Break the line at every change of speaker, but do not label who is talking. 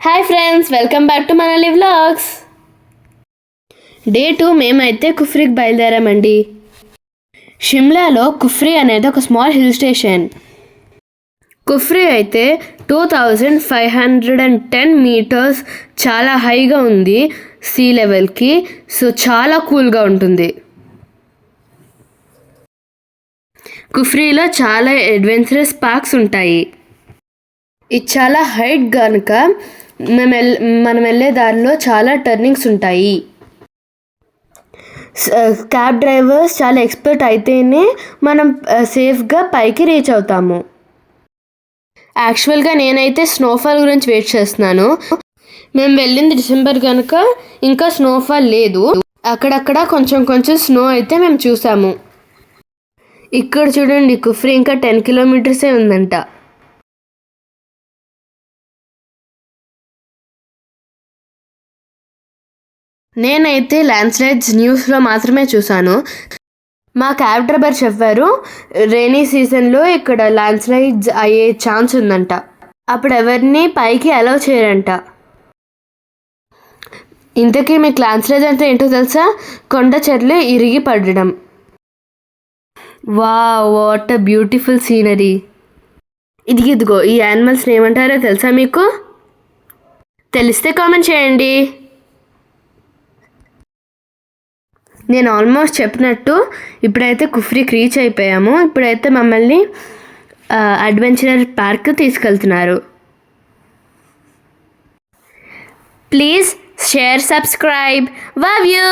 Hi friends, welcome back to Manali vlogs. Day 2 మేమైతే కుఫ్రీకి బయలుదేరామండి. షిమ్లాలో కుఫ్రీ అనేది ఒక స్మాల్ హిల్ స్టేషన్. కుఫ్రీ అయితే 2510 మీటర్స్ చాలా హైగా ఉంది సీ లెవెల్కి. సో చాలా కూల్గా ఉంటుంది. కుఫ్రీలో చాలా అడ్వెంచరస్ పార్క్స్ ఉంటాయి. ఇది చాలా హైట్ కనుక మనం వెళ్ళే దారిలో చాలా టర్నింగ్స్ ఉంటాయి. క్యాబ్ డ్రైవర్స్ చాలా ఎక్స్పర్ట్ అయితేనే మనం సేఫ్గా పైకి రీచ్ అవుతాము. యాక్చువల్గా నేనైతే స్నోఫాల్ గురించి వెయిట్ చేస్తున్నాను. మేము వెళ్ళింది డిసెంబర్ కనుక ఇంకా స్నోఫాల్ లేదు. అక్కడక్కడ కొంచెం స్నో అయితే మేము చూసాము. ఇక్కడ చూడండి, కుఫ్రీ ఇంకా 10 కిలోమీటర్సే ఉందంట. నేనైతే ల్యాండ్ స్లైడ్స్ న్యూస్లో మాత్రమే చూశాను. మా క్యాబ్ డ్రైవర్ చెప్పారు, రైనీ సీజన్లో ఇక్కడ ల్యాండ్ స్లైడ్స్ అయ్యే ఛాన్స్ ఉందంట. అప్పుడు ఎవరిని పైకి అలౌ చేయరంట. ఇంతకీ మీకు ల్యాండ్ స్లైడ్స్ అంటే ఏంటో తెలుసా? కొండ చెట్లు ఇరిగి పడడం. Wow, what a beautiful scenery. ఇదిగో ఈ యానిమల్స్ని ఏమంటారో తెలుసా మీకు? తెలిస్తే కామెంట్ చేయండి. నేను ఆల్మోస్ట్ చెప్పినట్టు ఇప్పుడైతే కుఫ్రీకి రీచ్ అయిపోయాము. ఇప్పుడైతే మమ్మల్ని అడ్వెంచరర్ పార్క్ తీసుకెళ్తున్నారు. Please share, subscribe. Love you.